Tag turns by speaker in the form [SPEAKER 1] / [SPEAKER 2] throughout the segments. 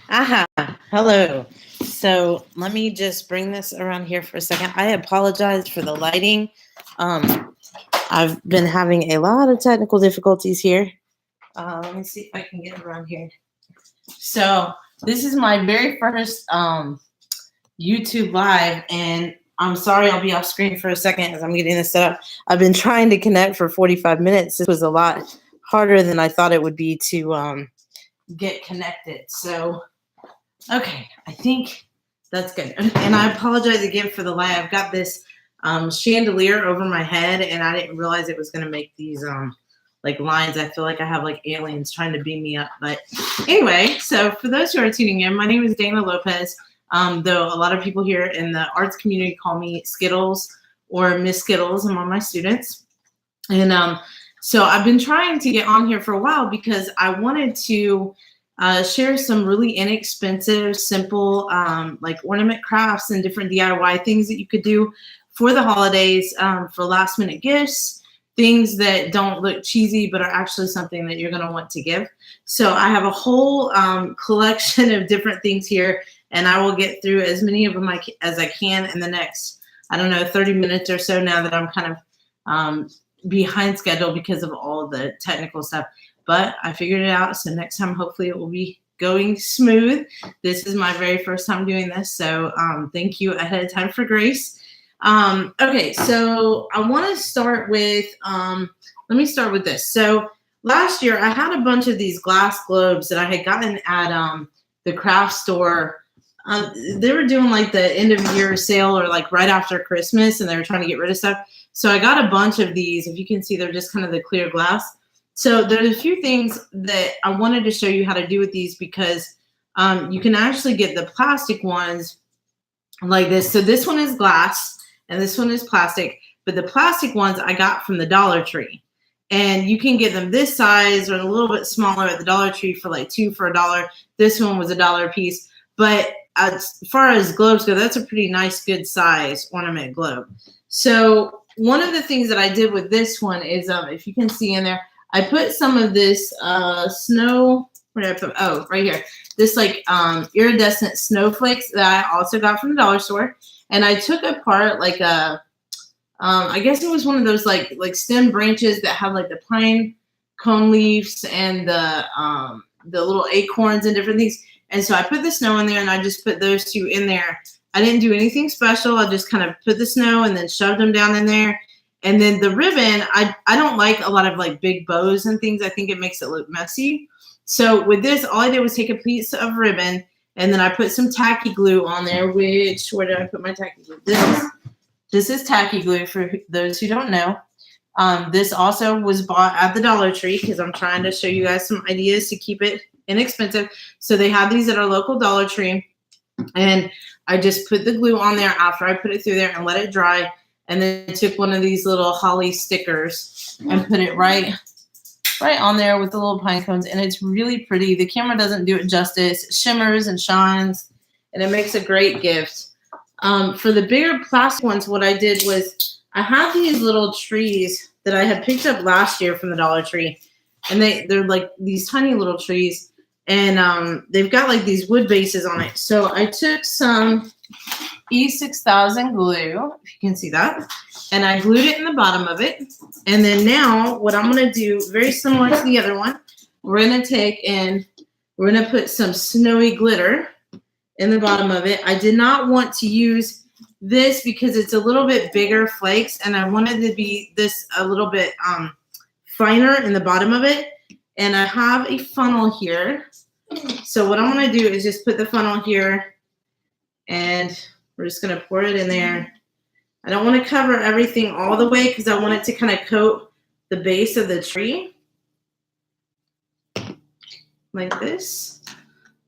[SPEAKER 1] Aha, hello. So let me just bring this around here for a second. I apologize for the lighting. Um, I've been having a lot of technical difficulties here. Let me see if I can get around here. So this is my very first YouTube live, and I'm sorry I'll be off screen for a second as I'm getting this set up. I've been trying to connect for 45 minutes. This was a lot harder than I thought it would be to get connected. So okay, I think that's good. And I apologize again for the light. I've got this chandelier over my head, and I didn't realize it was going to make these like lines. I feel like I have like aliens trying to beam me up. But anyway, so for those who are tuning in, my name is Dana Lopez. Though a lot of people here in the arts community call me Skittles or Miss Skittles among my students. And so I've been trying to get on here for a while because I wanted to share some really inexpensive, simple, like ornament crafts and different DIY things that you could do for the holidays, for last minute gifts, things that don't look cheesy, but are actually something that you're going to want to give. So I have a whole collection of different things here, and I will get through as many of them as I can in the next, 30 minutes or so now that I'm kind of behind schedule because of all the technical stuff. But I figured it out, so next time hopefully it will be going smooth. This is my very first time doing this, so thank you ahead of time for grace. Okay, so I want to start with, let me start with this. So last year I had a bunch of these glass globes that I had gotten at the craft store. They were doing like the end of year sale or like right after Christmas, and they were trying to get rid of stuff. So I got a bunch of these. If you can see, they're just kind of the clear glass. So there's a few things that I wanted to show you how to do with these because you can actually get the plastic ones like this. So this one is glass and this one is plastic, but the plastic ones I got from the Dollar Tree. And you can get them this size or a little bit smaller at the Dollar Tree for like $2 for $1. This one was $1 a piece. But as far as globes go, that's a pretty nice, good size ornament globe. So one of the things that I did with this one is, if you can see in there, I put some of this snow, where did I put? Oh, right here. This like iridescent snowflakes that I also got from the dollar store. And I took apart like I guess it was one of those like stem branches that have like the pine cone leaves and the little acorns and different things. And so I put the snow in there and I just put those two in there. I didn't do anything special. I just kind of put the snow and then shoved them down in there. And then the ribbon, I don't like a lot of like big bows and things. I think it makes it look messy. So with this, all I did was take a piece of ribbon and then I put some tacky glue on there, which, where did I put my tacky glue? This is tacky glue for those who don't know. This also was bought at the Dollar Tree because I'm trying to show you guys some ideas to keep it inexpensive. So they have these at our local Dollar Tree. And I just put the glue on there after I put it through there and let it dry. And then I took one of these little holly stickers and put it right on there with the little pine cones. And it's really pretty. The camera doesn't do it justice. It shimmers and shines, and it makes a great gift. For the bigger plastic ones, what I did was I have these little trees that I had picked up last year from the Dollar Tree. And they're like these tiny little trees. And they've got like these wood bases on it. So I took some E6000 glue, if you can see that, and I glued it in the bottom of it. And then now what I'm going to do, very similar to the other one, we're going to take and we're going to put some snowy glitter in the bottom of it. I did not want to use this because it's a little bit bigger flakes, and I wanted to be this a little bit finer in the bottom of it. And I have a funnel here. So what I'm going to do is just put the funnel here, and we're just going to pour it in there. I don't want to cover everything all the way because I want it to kind of coat the base of the tree like this.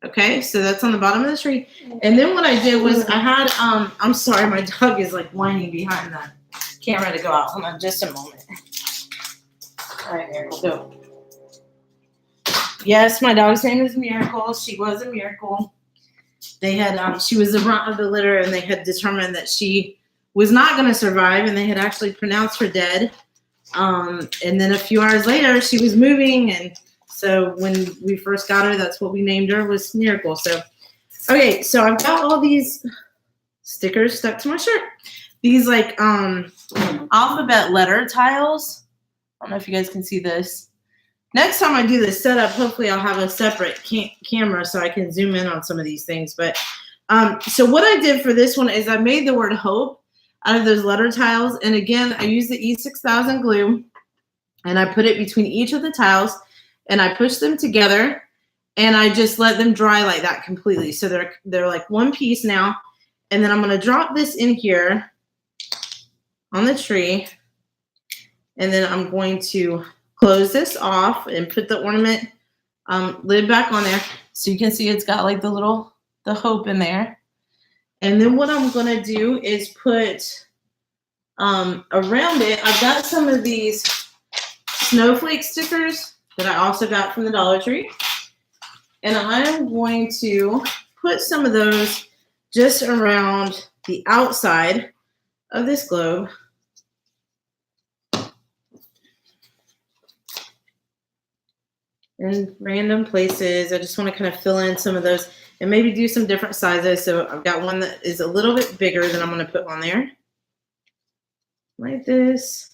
[SPEAKER 1] Okay, so that's on the bottom of the tree. And then what I did was I had, I'm sorry, my dog is like whining behind the camera to go out. Hold on just a moment. All right, there we go. Yes, my dog's name is Miracle. She was a miracle. They had, she was the runt of the litter, and they had determined that she was not going to survive, and they had actually pronounced her dead. And then a few hours later, she was moving, and So when we first got her, that's what we named her, was Miracle. So, okay, so I've got all these stickers stuck to my shirt. These like alphabet letter tiles. I don't know if you guys can see this. Next time I do this setup, hopefully I'll have a separate camera so I can zoom in on some of these things. But so what I did for this one is I made the word hope out of those letter tiles. And again, I used the E6000 glue and I put it between each of the tiles and I pushed them together and I just let them dry like that completely. So they're like one piece now. And then I'm going to drop this in here on the tree. And then I'm going to close this off and put the ornament lid back on there. So you can see it's got like the hope in there. And then what I'm going to do is put around it, I've got some of these snowflake stickers that I also got from the Dollar Tree. And I'm going to put some of those just around the outside of this globe. In random places. I just want to kind of fill in some of those and maybe do some different sizes. So I've got one that is a little bit bigger than I'm going to put on there. Like this.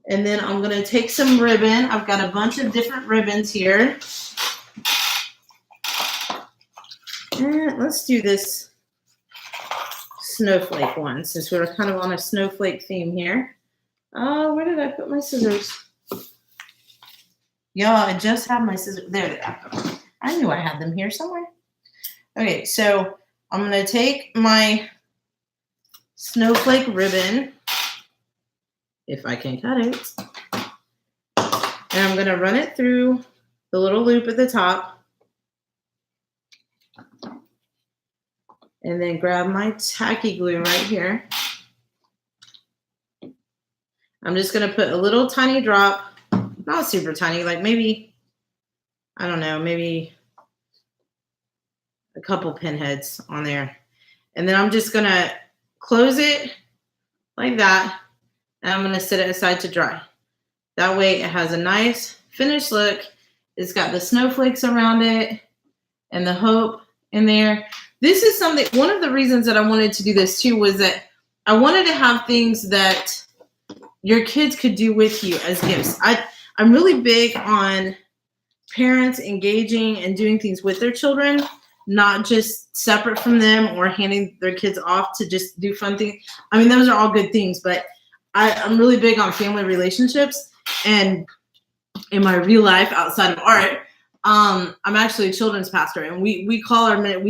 [SPEAKER 1] And then I'm going to take some ribbon. I've got a bunch of different ribbons here. And let's do this snowflake one since we're kind of on a snowflake theme here. Where did I put my scissors? Y'all, I just have my scissors. There they are. I knew I had them here somewhere. Okay, so I'm going to take my snowflake ribbon, if I can cut it, and I'm going to run it through the little loop at the top, and then grab my tacky glue right here. I'm just going to put a little tiny drop. Not super tiny, like maybe, I don't know, maybe a couple pinheads on there. And then I'm just going to close it like that. And I'm going to set it aside to dry. That way it has a nice finished look. It's got the snowflakes around it and the hope in there. This is something, one of the reasons that I wanted to do this too was that I wanted to have things that your kids could do with you as gifts. I'm really big on parents engaging and doing things with their children, not just separate from them or handing their kids off to just do fun things. I mean, those are all good things, but I'm really big on family relationships. And in my real life outside of art, I'm actually a children's pastor. And we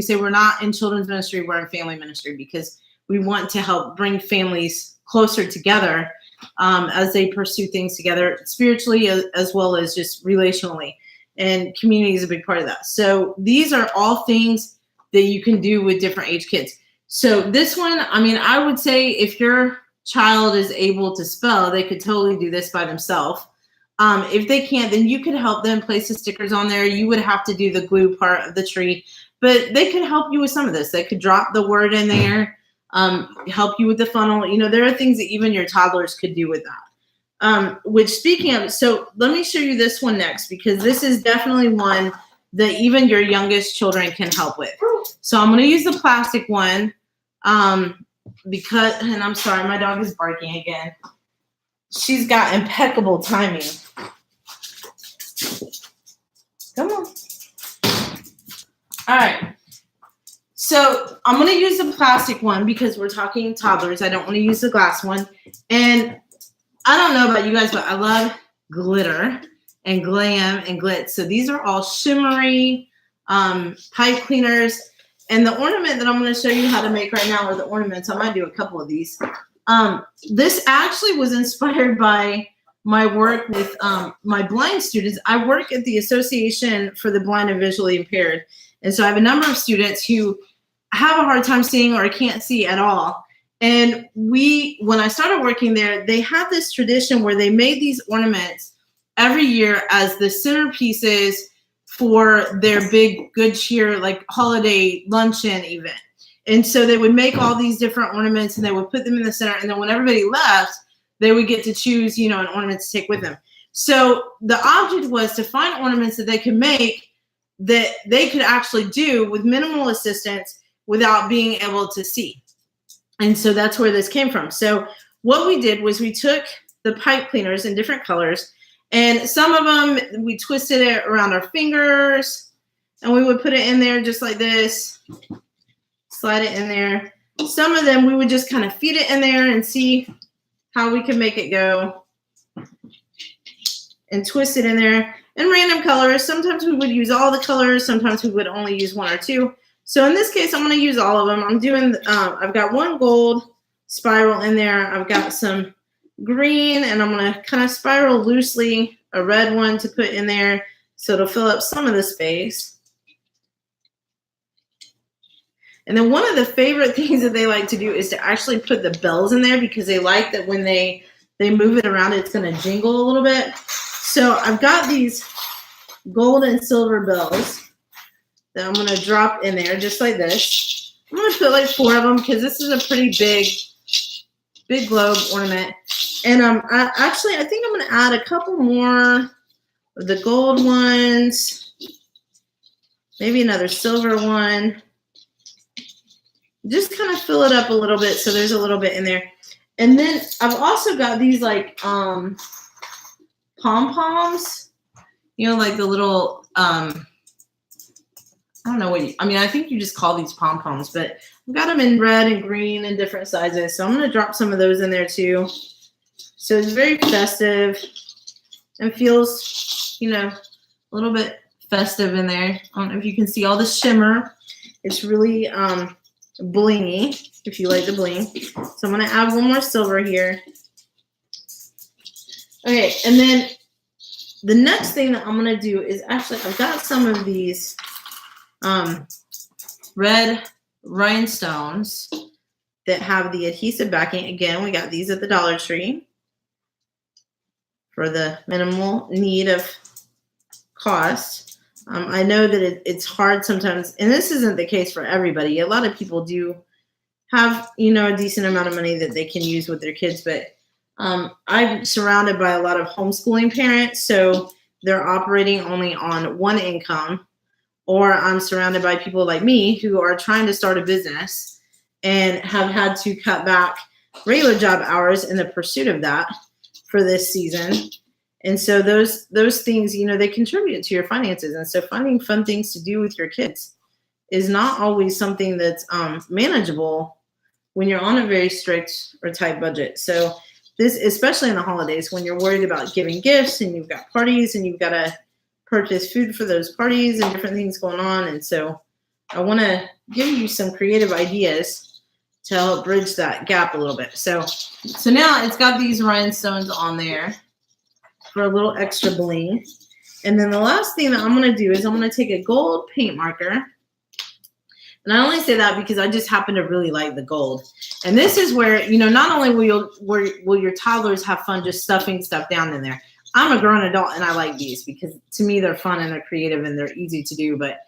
[SPEAKER 1] say we're not in children's ministry, we're in family ministry because we want to help bring families closer together as they pursue things together spiritually as well as just relationally. And community is a big part of that. So these are all things that you can do with different age kids. So this one, I mean, I would say if your child is able to spell, they could totally do this by themselves. If they can't, then you could help them place the stickers on there. You would have to do the glue part of the tree, but they could help you with some of this. They could drop the word in there. Help you with the funnel. You know, there are things that even your toddlers could do with that. Which speaking of, so let me show you this one next, because this is definitely one that even your youngest children can help with. So I'm going to use the plastic one because, and I'm sorry, my dog is barking again. She's got impeccable timing. Come on. All right. So I'm going to use the plastic one because we're talking toddlers. I don't want to use the glass one. And I don't know about you guys, but I love glitter and glam and glitz. So these are all shimmery pipe cleaners. And the ornament that I'm going to show you how to make right now are the ornaments. I might do a couple of these. This actually was inspired by my work with my blind students. I work at the Association for the Blind and Visually Impaired. And so I have a number of students who have a hard time seeing or can't see at all. And when I started working there, they had this tradition where they made these ornaments every year as the centerpieces for their big good cheer, like holiday luncheon event. And so they would make all these different ornaments and they would put them in the center. And then when everybody left, they would get to choose, you know, an ornament to take with them. So the object was to find ornaments that they could make that they could actually do with minimal assistance without being able to see. And so that's where this came from. So what we did was we took the pipe cleaners in different colors, and some of them we twisted it around our fingers, and we would put it in there just like this, slide it in there. Some of them we would just kind of feed it in there and see how we could make it go and twist it in there. And random colors. Sometimes we would use all the colors. Sometimes we would only use one or two. So in this case, I'm going to use all of them. I'm doing, I've got one gold spiral in there. I've got some green, and I'm going to kind of spiral loosely a red one to put in there so it'll fill up some of the space. And then one of the favorite things that they like to do is to actually put the bells in there, because they like that when they move it around, it's going to jingle a little bit. So I've got these gold and silver bells that I'm going to drop in there just like this. I'm going to put like 4 of them because this is a pretty big globe ornament. And I think I'm going to add a couple more of the gold ones, maybe another silver one. Just kind of fill it up a little bit so there's a little bit in there. And then I've also got these like pom-poms, you know, like the little, I don't know I think you just call these pom-poms, but I've got them in red and green and different sizes. So I'm going to drop some of those in there too. So it's very festive and feels, you know, a little bit festive in there. I don't know if you can see all the shimmer. It's really blingy, if you like the bling. So I'm going to add one more silver here. Okay, and then the next thing that I'm going to do is actually, I've got some of these red rhinestones that have the adhesive backing. Again, we got these at the Dollar Tree for the minimal need of cost. I know that it's hard sometimes, and this isn't the case for everybody. A lot of people do have, you know, a decent amount of money that they can use with their kids, but I'm surrounded by a lot of homeschooling parents, so they're operating only on one income, or I'm surrounded by people like me who are trying to start a business and have had to cut back regular job hours in the pursuit of that for this season. And so those things, you know, they contribute to your finances. And so finding fun things to do with your kids is not always something that's manageable when you're on a very strict or tight budget. So this, especially in the holidays, when you're worried about giving gifts and you've got parties and you've got to purchase food for those parties and different things going on. And so I want to give you some creative ideas to help bridge that gap a little bit. So now it's got these rhinestones on there for a little extra bling. And then the last thing that I'm going to do is I'm going to take a gold paint marker. And I only say that because I just happen to really like the gold. And this is where, you know, not only will your toddlers have fun just stuffing stuff down in there. I'm a grown adult and I like these because to me they're fun and they're creative and they're easy to do. But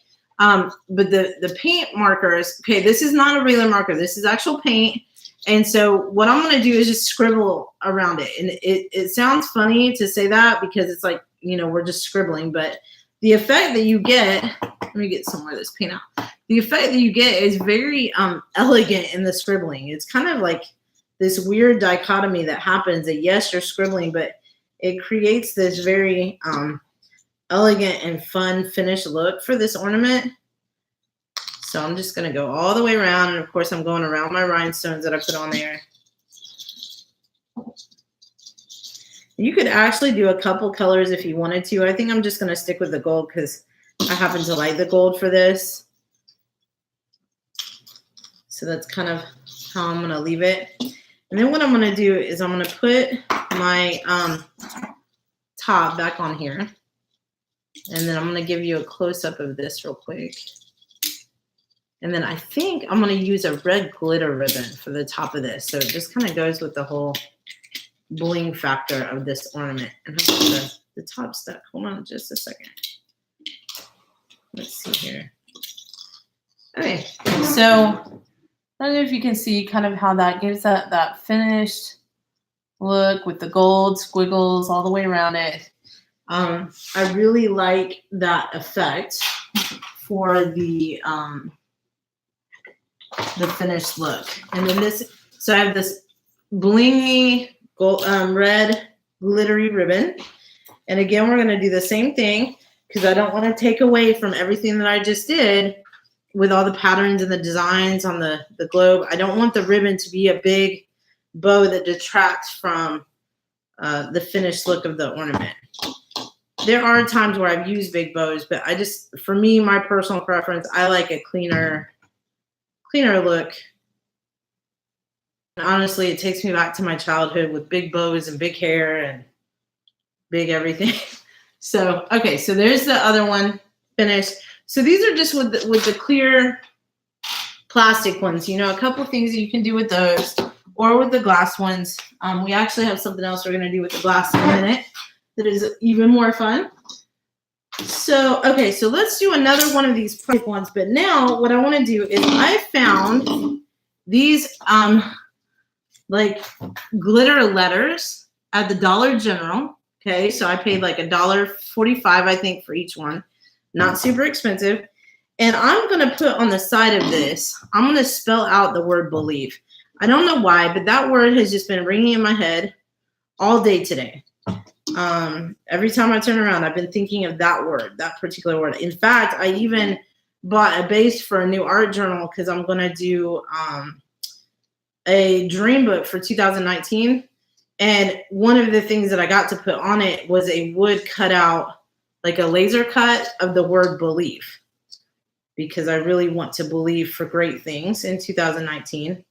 [SPEAKER 1] the paint markers, okay, this is not a regular marker. This is actual paint. And so what I'm going to do is just scribble around it. And it sounds funny to say that because it's like, you know, we're just scribbling. But the effect that you get, let me get some more of this paint out. The effect that you get is very elegant in the scribbling. It's kind of like this weird dichotomy that happens that, yes, you're scribbling, but it creates this very elegant and fun finished look for this ornament. So I'm just going to go all the way around. And, of course, I'm going around my rhinestones that I put on there. You could actually do a couple colors if you wanted to. I think I'm just going to stick with the gold because I happen to like the gold for this. So that's kind of how I'm going to leave it. And then what I'm going to do is I'm going to put my top back on here. And then I'm going to give you a close-up of this real quick. And then I think I'm going to use a red glitter ribbon for the top of this. So it just kind of goes with the whole bling factor of this ornament. And the top stuck. Hold on just a second. Let's see here. Okay, so I don't know if you can see kind of how that gives that finished look with the gold squiggles all the way around it. I really like that effect for the finished look. And then so I have this blingy gold, red glittery ribbon. And again, we're going to do the same thing because I don't want to take away from everything that I just did with all the patterns and the designs on the globe. I don't want the ribbon to be a big bow that detracts from the finished look of the ornament. There are times where I've used big bows, but for me, my personal preference, I like a cleaner look. And honestly, it takes me back to my childhood with big bows and big hair and big everything. So, okay, so there's the other one finished. So these are just with the clear plastic ones. You know, a couple of things that you can do with those or with the glass ones. We actually have something else we're going to do with the glass in a minute that is even more fun. So, okay, so let's do another one of these plastic ones. But now what I want to do is I found these like glitter letters at the Dollar General. Okay, so I paid like $1.45, I think, for each one. Not super expensive. And I'm going to put on the side of this, I'm going to spell out the word believe. I don't know why, but that word has just been ringing in my head all day today. Every time I turn around, I've been thinking of that word, that particular word. In fact, I even bought a base for a new art journal because I'm going to do a dream book for 2019. And one of the things that I got to put on it was a wood cutout, like a laser cut of the word believe, because I really want to believe for great things in 2019.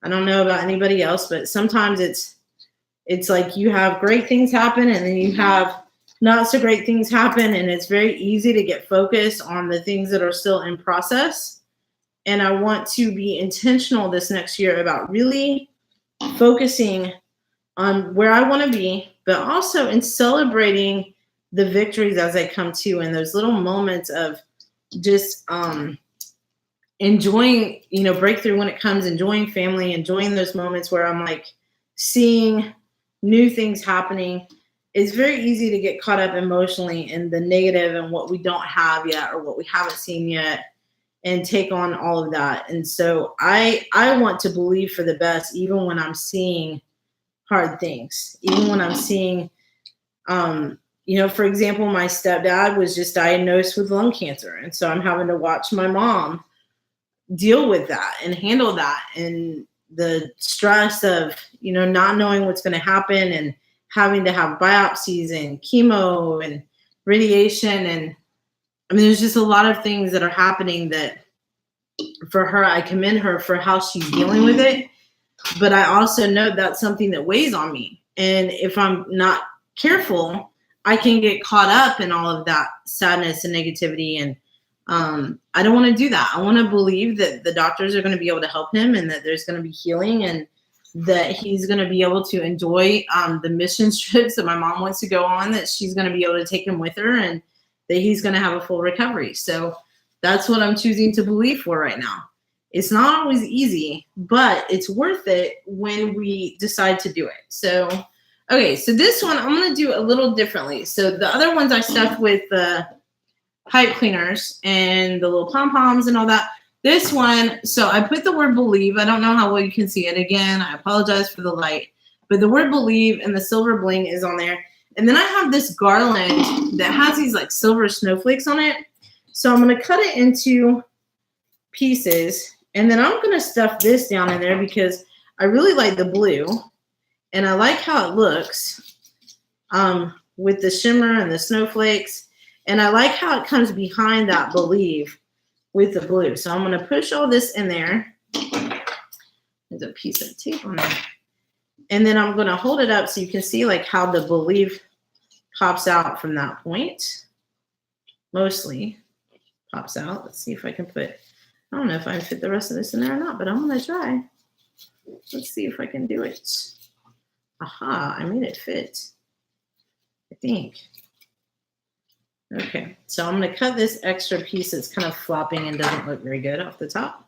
[SPEAKER 1] I don't know about anybody else, but sometimes it's like you have great things happen and then you have not so great things happen. And it's very easy to get focused on the things that are still in process. And I want to be intentional this next year about really focusing on where I want to be, but also in celebrating the victories as they come to, and those little moments of just enjoying, breakthrough when it comes, enjoying family, enjoying those moments where I'm like seeing new things happening. It's very easy to get caught up emotionally in the negative and what we don't have yet or what we haven't seen yet and take on all of that. And so I want to believe for the best, even when I'm seeing hard things, even when I'm seeing, for example, my stepdad was just diagnosed with lung cancer. And so I'm having to watch my mom deal with that and handle that. And the stress of, not knowing what's going to happen and having to have biopsies and chemo and radiation. And I mean, there's just a lot of things that are happening that for her, I commend her for how she's dealing with it. But I also know that's something that weighs on me. And if I'm not careful, I can get caught up in all of that sadness and negativity. And I don't want to do that. I want to believe that the doctors are going to be able to help him and that there's going to be healing and that he's going to be able to enjoy the mission trips that my mom wants to go on, that she's going to be able to take him with her and that he's going to have a full recovery. So that's what I'm choosing to believe for right now. It's not always easy, but it's worth it when we decide to do it. So, okay, so this one I'm going to do a little differently. So the other ones I stuffed with the pipe cleaners and the little pom-poms and all that. This one, so I put the word believe. I don't know how well you can see it. Again, I apologize for the light. But the word believe and the silver bling is on there. And then I have this garland that has these like silver snowflakes on it. So I'm going to cut it into pieces. And then I'm going to stuff this down in there because I really like the blue. And I like how it looks with the shimmer and the snowflakes. And I like how it comes behind that believe with the blue. So I'm going to push all this in there. There's a piece of tape on there. And then I'm going to hold it up so you can see like how the believe pops out from that point. Mostly pops out. Let's see if I can I don't know if I can fit the rest of this in there or not, but I'm going to try. Let's see if I can do it. Aha, I made it fit. I think. Okay, so I'm going to cut this extra piece that's kind of flopping and doesn't look very good off the top.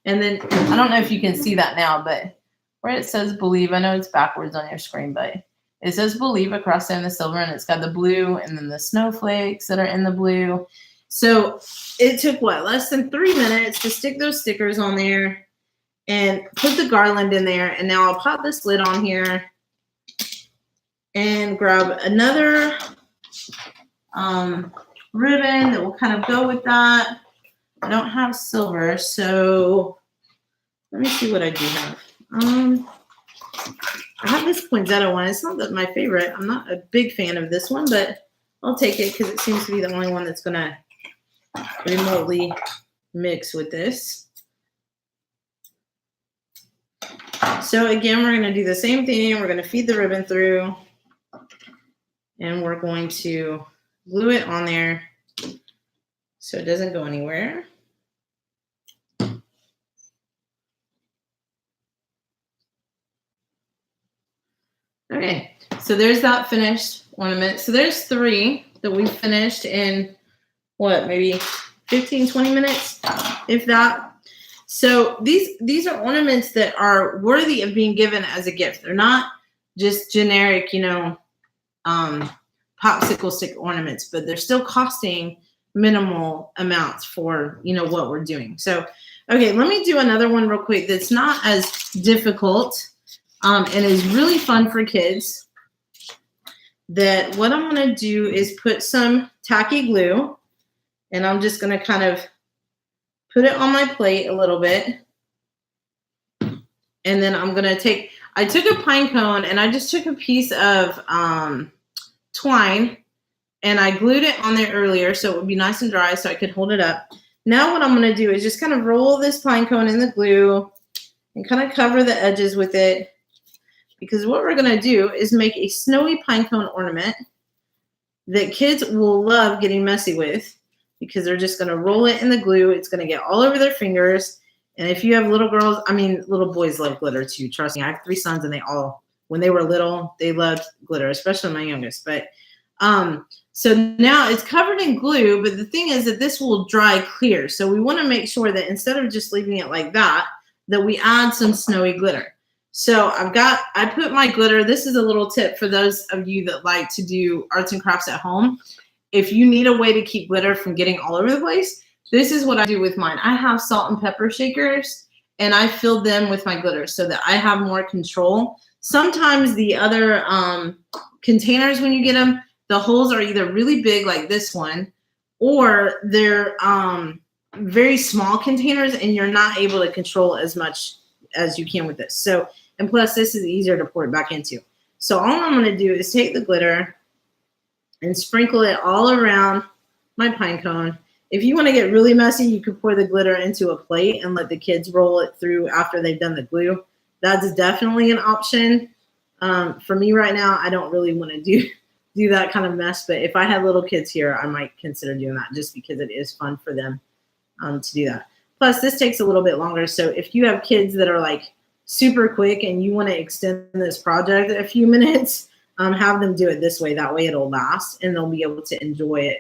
[SPEAKER 1] And then, I don't know if you can see that now, but where it says believe, I know it's backwards on your screen, but It says Believe across there in the silver, and it's got the blue and then the snowflakes that are in the blue. So it took what, less than 3 minutes to stick those stickers on there and put the garland in there. And now I'll pop this lid on here and grab another ribbon that will kind of go with that. I don't have silver, so let me see what I do have. I have this poinsettia one. It's not my favorite. I'm not a big fan of this one, but I'll take it because it seems to be the only one that's going to remotely mix with this. So again, we're going to do the same thing. We're going to feed the ribbon through, and we're going to glue it on there so it doesn't go anywhere. Okay, so there's that finished ornament. So there's 3 that we finished in, what, maybe 15, 20 minutes, if that. So these are ornaments that are worthy of being given as a gift. They're not just generic, popsicle stick ornaments, but they're still costing minimal amounts for, what we're doing. So, okay, let me do another one real quick that's not as difficult. And is really fun for kids. That what I'm going to do is put some tacky glue, and I'm just going to kind of put it on my plate a little bit. And then I'm going to I took a pine cone and I just took a piece of twine and I glued it on there earlier so it would be nice and dry so I could hold it up. Now what I'm going to do is just kind of roll this pine cone in the glue and kind of cover the edges with it. Because what we're going to do is make a snowy pine cone ornament that kids will love getting messy with, because they're just going to roll it in the glue. It's going to get all over their fingers. And if you have little girls, little boys love glitter too. Trust me, I have 3 sons and when they were little, they loved glitter, especially my youngest. But so now it's covered in glue, but the thing is that this will dry clear. So we want to make sure that instead of just leaving it like that we add some snowy glitter. So I put my glitter. This is a little tip for those of you that like to do arts and crafts at home. If you need a way to keep glitter from getting all over the place, this is what I do with mine. I have salt and pepper shakers, and I fill them with my glitter so that I have more control. Sometimes the other containers, when you get them, the holes are either really big like this one, or they're very small containers, and you're not able to control as much as you can with this. So, and plus this is easier to pour it back into. So all I'm going to do is take the glitter and sprinkle it all around my pine cone. If you want to get really messy, you could pour the glitter into a plate and let the kids roll it through after they've done the glue. That's definitely an option. For me right now, I don't really want to do that kind of mess, but if I had little kids here, I might consider doing that just because it is fun for them to do that. Plus, this takes a little bit longer. So if you have kids that are like super quick and you want to extend this project a few minutes, have them do it this way. That way it'll last and they'll be able to enjoy it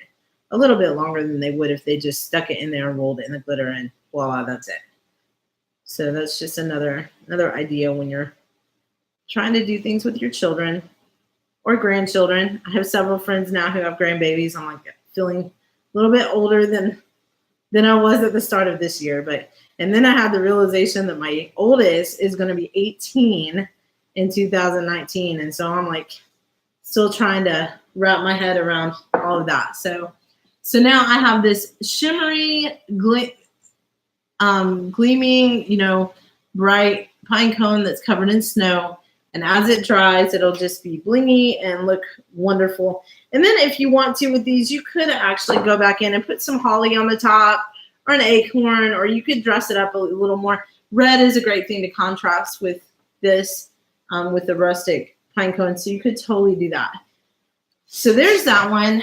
[SPEAKER 1] a little bit longer than they would if they just stuck it in there and rolled it in the glitter and voila, that's it. So that's just another idea when you're trying to do things with your children or grandchildren. I have several friends now who have grandbabies. I'm like feeling a little bit older than I was at the start of this year. And then I had the realization that my oldest is going to be 18 in 2019. And so I'm like still trying to wrap my head around all of that. So now I have this shimmery, gleaming, bright pine cone that's covered in snow. And as it dries, it'll just be blingy and look wonderful. And then if you want to with these, you could actually go back in and put some holly on the top or an acorn, or you could dress it up a little more. Red is a great thing to contrast with this, with the rustic pine cone. So you could totally do that. So there's that one.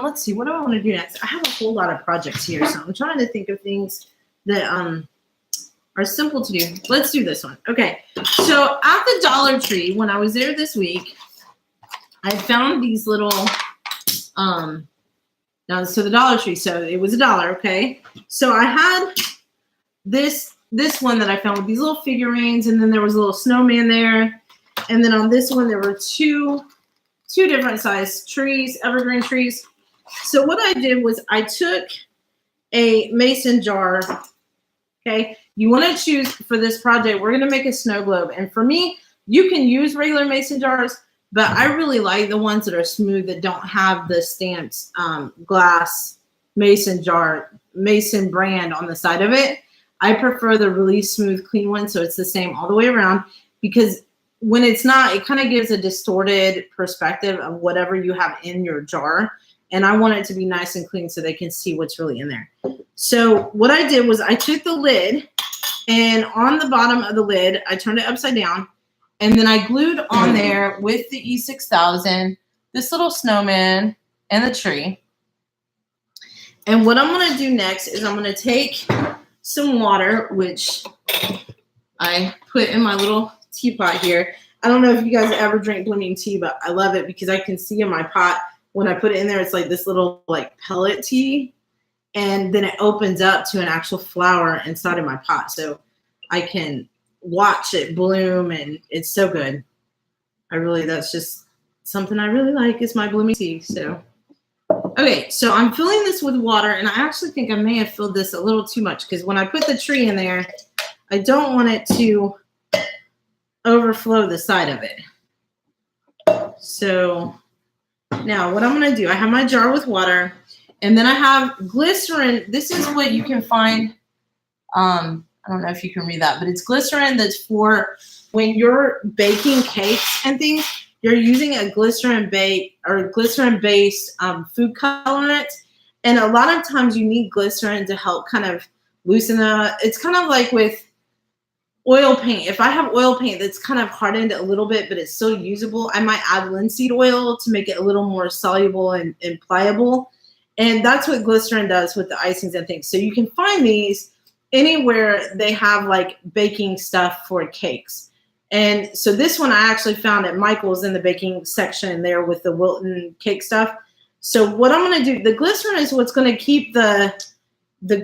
[SPEAKER 1] Let's see, what do I want to do next? I have a whole lot of projects here, so I'm trying to think of things that are simple to do. Let's do this one. Okay, so at the Dollar Tree, when I was there this week, I found these little, so the Dollar Tree, so it was $1, okay? So I had this one that I found with these little figurines, and then there was a little snowman there. And then on this one, there were two different size trees, evergreen trees. So what I did was I took a mason jar. Okay, you want to choose for this project, we're going to make a snow globe. And for me, you can use regular mason jars, but I really like the ones that are smooth, that don't have the stamped glass mason brand on the side of it. I prefer the really smooth, clean one, so it's the same all the way around, because when it's not, it kind of gives a distorted perspective of whatever you have in your jar. And I want it to be nice and clean so they can see what's really in there. So what I did was I took the lid, and on the bottom of the lid, I turned it upside down, and then I glued on there with the E6000 this little snowman and the tree. And what I'm going to do next is I'm going to take some water, which I put in my little teapot here. I don't know if you guys ever drink blooming tea, but I love it because I can see in my pot when I put it in there, it's like this little like pellet tea, and then it opens up to an actual flower inside of my pot, so I can watch it bloom, and it's so good. That's just something I really like, is my blooming tea. So okay, so I'm filling this with water, and I actually think I may have filled this a little too much, because when I put the tree in there, I don't want it to overflow the side of it. So now what I'm going to do, I have my jar with water, and then I have glycerin. This is what you can find. I don't know if you can read that, but it's glycerin that's for when you're baking cakes and things. You're using a glycerin-based food colorant, and a lot of times you need glycerin to help kind of loosen the. It's kind of like with oil paint. If I have oil paint that's kind of hardened a little bit, but it's still usable, I might add linseed oil to make it a little more soluble and pliable. And that's what glycerin does with the icings and things. So you can find these anywhere they have like baking stuff for cakes. And so this one I actually found at Michael's in the baking section there with the Wilton cake stuff. So what I'm going to do, the glycerin is what's going to keep the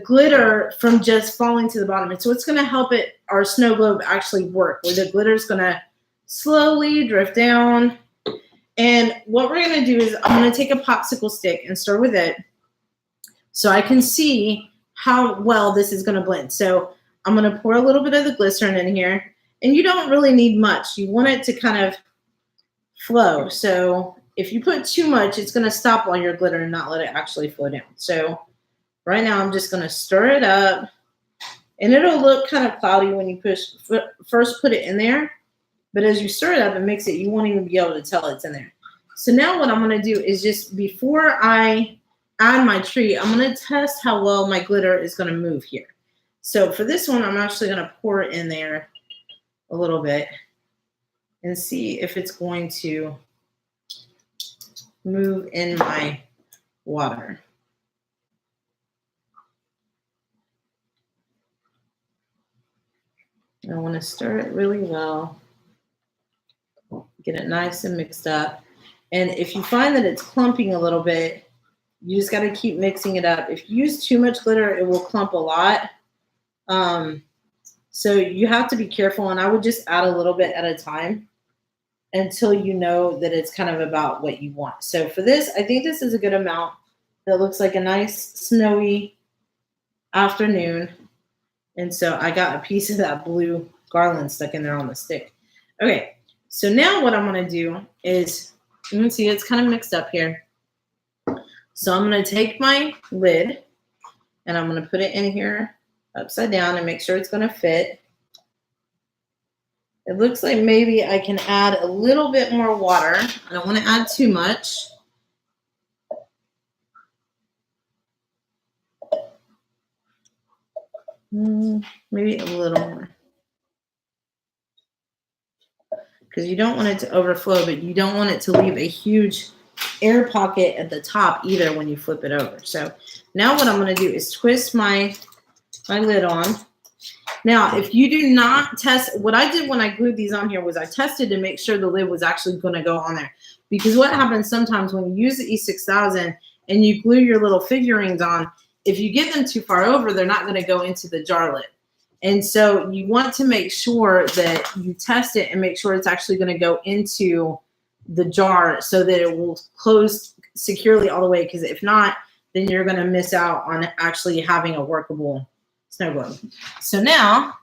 [SPEAKER 1] glitter from just falling to the bottom. And so it's going to help our snow globe actually work, where the glitter is going to slowly drift down. And what we're going to do is I'm going to take a popsicle stick and stir with it so I can see how well this is going to blend. So I'm going to pour a little bit of the glycerin in here, and you don't really need much. You want it to kind of flow. So if you put too much, it's going to stop all your glitter and not let it actually flow down. So right now, I'm just going to stir it up, and it'll look kind of cloudy when you first put it in there. But as you stir it up and mix it, you won't even be able to tell it's in there. So now what I'm going to do is just before I add my tree, I'm going to test how well my glitter is going to move here. So for this one, I'm actually going to pour it in there a little bit and see if it's going to move in my water. I want to stir it really well, get it nice and mixed up. And if you find that it's clumping a little bit, you just got to keep mixing it up. If you use too much glitter, it will clump a lot. So you have to be careful, and I would just add a little bit at a time until you know that it's kind of about what you want. So for this, I think this is a good amount. That looks like a nice snowy afternoon. And so I got a piece of that blue garland stuck in there on the stick. Okay, so now what I'm going to do is, you can see it's kind of mixed up here. So I'm going to take my lid, and I'm going to put it in here upside down and make sure it's going to fit. It looks like maybe I can add a little bit more water. I don't want to add too much. Maybe a little more. Because you don't want it to overflow, but you don't want it to leave a huge air pocket at the top either when you flip it over. So now what I'm going to do is twist my lid on. Now, if you do not test, what I did when I glued these on here was I tested to make sure the lid was actually going to go on there. Because what happens sometimes when you use the E6000 and you glue your little figurines on, if you get them too far over, they're not going to go into the jar lid. And so you want to make sure that you test it and make sure it's actually going to go into the jar so that it will close securely all the way. Because if not, then you're going to miss out on actually having a workable snow globe. So now,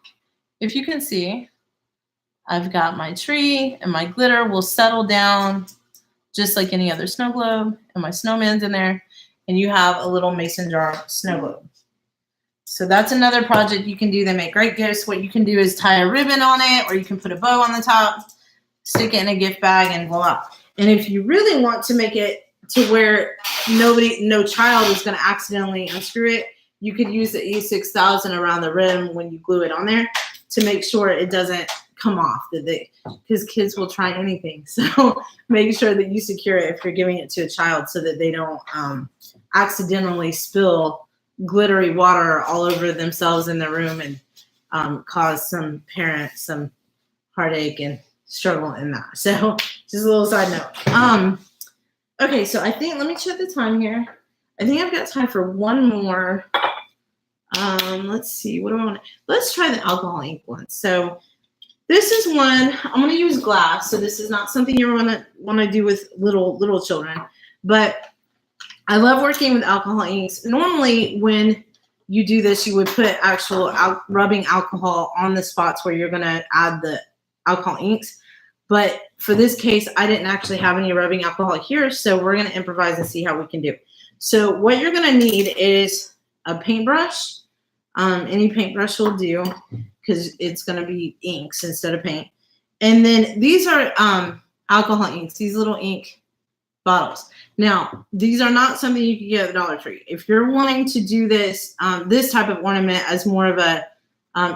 [SPEAKER 1] if you can see, I've got my tree and my glitter will settle down just like any other snow globe, and my snowman's in there, and you have a little mason jar snow globe. So that's another project you can do. They make great gifts. What you can do is tie a ribbon on it, or you can put a bow on the top, stick it in a gift bag, and voila. And if you really want to make it to where no child is going to accidentally unscrew it, you could use the E6000 around the rim when you glue it on there to make sure it doesn't come off, because kids will try anything. So make sure that you secure it if you're giving it to a child so that they don't accidentally spill glittery water all over themselves in the room and cause some parents some heartache and struggle in that. So just a little side note. Okay, so I think, let me check the time here. I think I've got time for one more. Let's see, what do I want? Let's try the alcohol ink one. So this is one, I'm going to use glass. So this is not something you're going to want to do with little children, but I love working with alcohol inks. Normally when you do this, you would put actual rubbing alcohol on the spots where you're going to add the alcohol inks. But for this case, I didn't actually have any rubbing alcohol here. So we're going to improvise and see how we can do. So what you're going to need is a paintbrush. Any paintbrush will do, because it's going to be inks instead of paint. And then these are alcohol inks, these little ink bottles. Now, these are not something you can get at the Dollar Tree. If you're wanting to do this, this type of ornament as more of a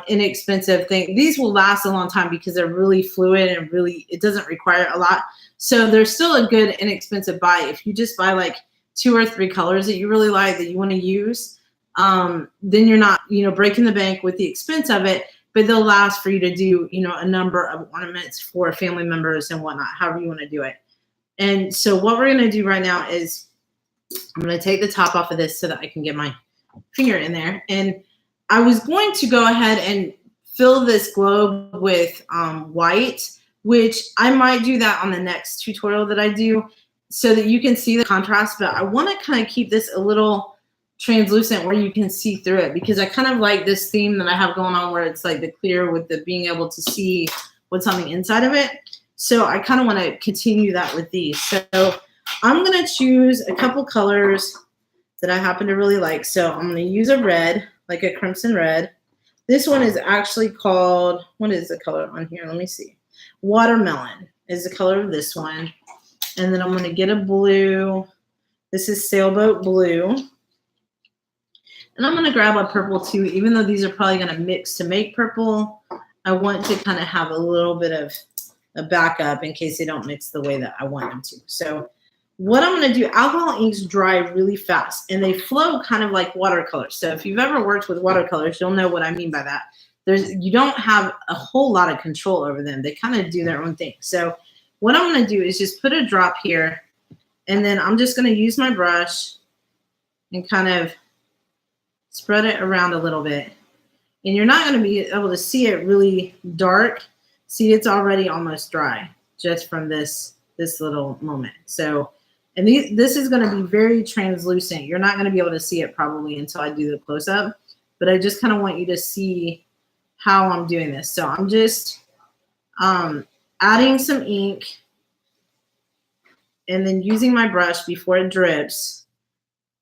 [SPEAKER 1] inexpensive thing, these will last a long time because they're really fluid and really, it doesn't require a lot. So they're still a good inexpensive buy. If you just buy like 2 or 3 colors that you really like that you want to use, then you're not, breaking the bank with the expense of it, but they'll last for you to do, a number of ornaments for family members and whatnot, however you want to do it. And so what we're going to do right now is I'm going to take the top off of this so that I can get my finger in there. And I was going to go ahead and fill this globe with white, which I might do that on the next tutorial that I do so that you can see the contrast. But I want to kind of keep this a little translucent where you can see through it, because I kind of like this theme that I have going on where it's like the clear with the being able to see what's on the inside of it. So I kind of want to continue that with these. So I'm going to choose a couple colors that I happen to really like. So I'm going to use a red, like a crimson red. This one is actually called, what is the color on here? Let me see. Watermelon is the color of this one. And then I'm going to get a blue. This is sailboat blue. And I'm going to grab a purple too, even though these are probably going to mix to make purple. I want to kind of have a little bit of a backup in case they don't mix the way that I want them to. So what I'm going to do, alcohol inks dry really fast and they flow kind of like watercolors. So if you've ever worked with watercolors, you'll know what I mean by that. You don't have a whole lot of control over them. They kind of do their own thing. So what I'm going to do is just put a drop here, and then I'm just going to use my brush and kind of spread it around a little bit. And you're not going to be able to see it really dark. See, it's already almost dry just from this little moment. So, and this is going to be very translucent. You're not going to be able to see it probably until I do the close-up, but I just kind of want you to see how I'm doing this. So I'm just adding some ink and then using my brush before it drips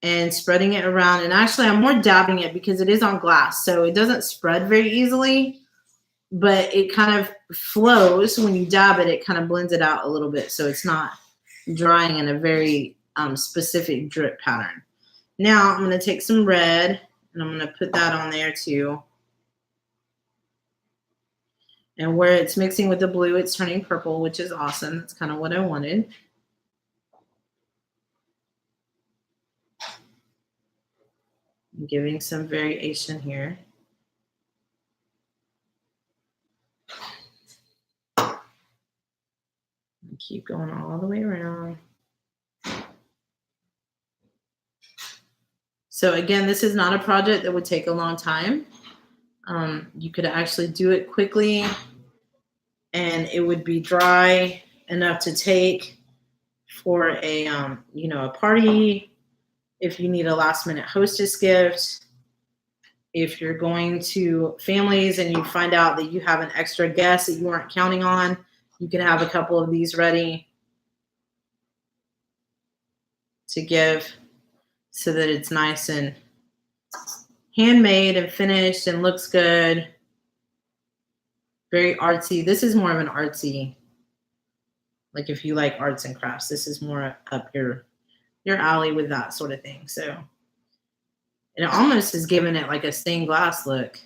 [SPEAKER 1] and spreading it around. And actually I'm more dabbing it because it is on glass, so it doesn't spread very easily, but it kind of flows. When you dab it, it kind of blends it out a little bit, so it's not drying in a very specific drip pattern. Now I'm going to take some red and I'm going to put that on there too. And where it's mixing with the blue, it's turning purple, which is awesome. That's kind of what I wanted. I'm giving some variation here. Keep going all the way around. So again, this is not a project that would take a long time. You could actually do it quickly and it would be dry enough to take for a a party, if you need a last minute hostess gift, if you're going to families and you find out that you have an extra guest that you weren't counting on, you can have a couple of these ready to give so that it's nice and handmade and finished and looks good. Very artsy. This is more of an artsy, like if you like arts and crafts, this is more up your alley with that sort of thing. So it almost is giving it like a stained glass look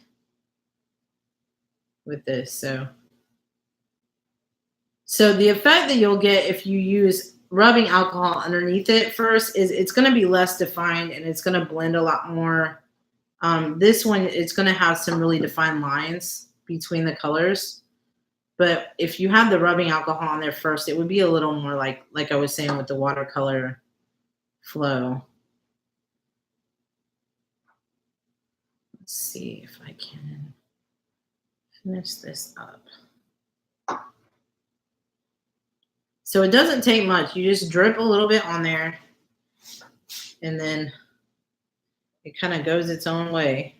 [SPEAKER 1] with this. So the effect that you'll get if you use rubbing alcohol underneath it first is it's going to be less defined and it's going to blend a lot more. This one, it's going to have some really defined lines between the colors. But if you have the rubbing alcohol on there first, it would be a little more like I was saying with the watercolor flow. Let's see if I can finish this up. So it doesn't take much. You just drip a little bit on there and then it kind of goes its own way.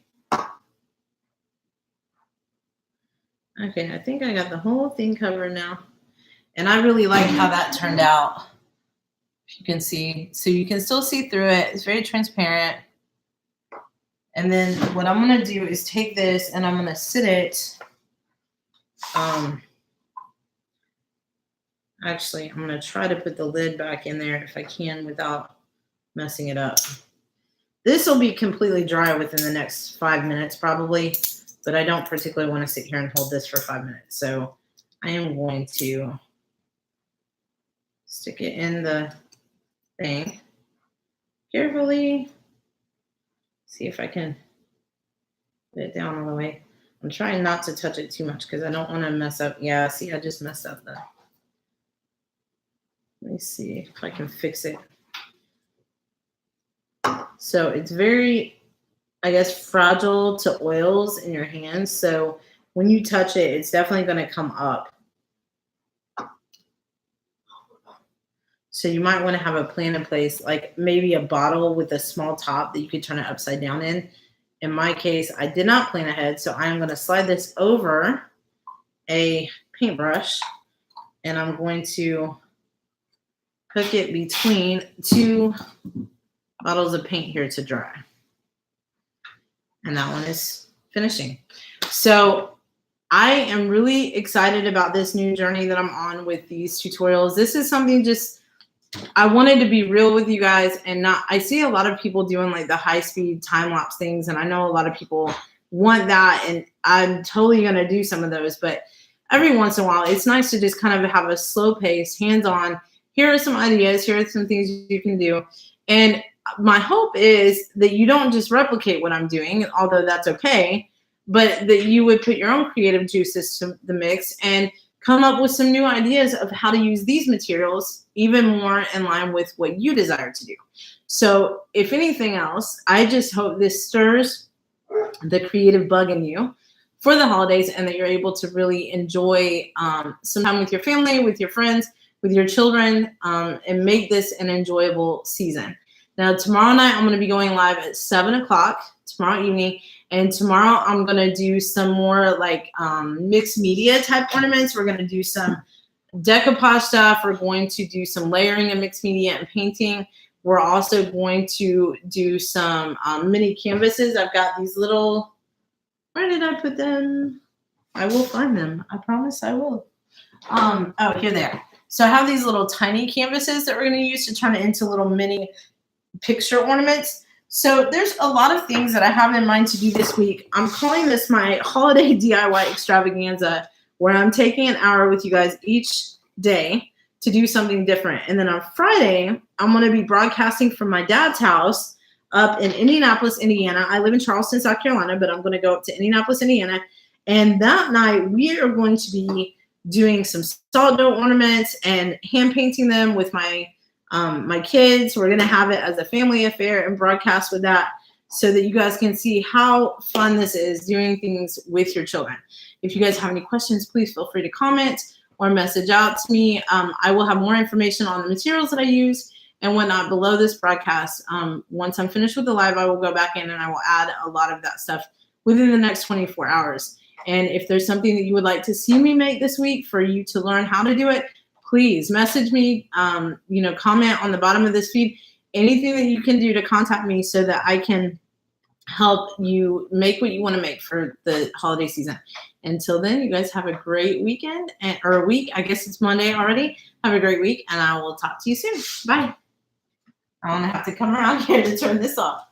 [SPEAKER 1] Okay, I think I got the whole thing covered now. And I really like how that turned out. If you can see. So you can still see through it. It's very transparent. And then what I'm going to do is take this and I'm going to sit it. Actually, I'm going to try to put the lid back in there if I can without messing it up. This will be completely dry within the next 5 minutes probably, but I don't particularly want to sit here and hold this for 5 minutes. So I am going to stick it in the thing carefully. See if I can put it down all the way. I'm trying not to touch it too much because I don't want to mess up. Yeah, see, I just messed up the. Let me see if I can fix it. So it's very, I guess, fragile to oils in your hands. So when you touch it, it's definitely going to come up. So you might want to have a plan in place, like maybe a bottle with a small top that you could turn it upside down in. In my case, I did not plan ahead. So I am going to slide this over a paintbrush and I'm going to hook it between two bottles of paint here to dry. And that one is finishing. So I am really excited about this new journey that I'm on with these tutorials. This is something just, I wanted to be real with you guys and not, I see a lot of people doing like the high speed time lapse things. And I know a lot of people want that and I'm totally going to do some of those, but every once in a while, it's nice to just kind of have a slow pace, hands-on. Here are some ideas. Here are some things you can do. And my hope is that you don't just replicate what I'm doing, although that's okay, but that you would put your own creative juices to the mix and come up with some new ideas of how to use these materials even more in line with what you desire to do. So if anything else, I just hope this stirs the creative bug in you for the holidays and that you're able to really enjoy some time with your family, with your friends, with your children, and make this an enjoyable season. Now, tomorrow night, I'm going to be going live at 7 o'clock tomorrow evening. And tomorrow, I'm going to do some more like mixed media type ornaments. We're going to do some decoupage stuff. We're going to do some layering of mixed media and painting. We're also going to do some mini canvases. I've got these little, where did I put them? I will find them. I promise I will. Oh, here they are. So I have these little tiny canvases that we're going to use to turn it into little mini picture ornaments. So there's a lot of things that I have in mind to do this week. I'm calling this my holiday DIY extravaganza, where I'm taking an hour with you guys each day to do something different. And then on Friday, I'm going to be broadcasting from my dad's house up in Indianapolis, Indiana. I live in Charleston, South Carolina, but I'm going to go up to Indianapolis, Indiana. And that night, we are going to be doing some sourdough ornaments and hand painting them with my my kids. We're going to have it as a family affair and broadcast with that. so that you guys can see how fun this is doing things with your children. If you guys have any questions, please feel free to comment or message out to me. I will have more information on the materials that I use and whatnot below this broadcast. Once I'm finished with the live, I will go back in and I will add a lot of that stuff within the next 24 hours. And if there's something that you would like to see me make this week for you to learn how to do it, please message me, comment on the bottom of this feed, anything that you can do to contact me so that I can help you make what you want to make for the holiday season. Until then, you guys have a great weekend or a week. I guess it's Monday already. Have a great week, and I will talk to you soon. Bye. I'm going to have to come around here to turn this off.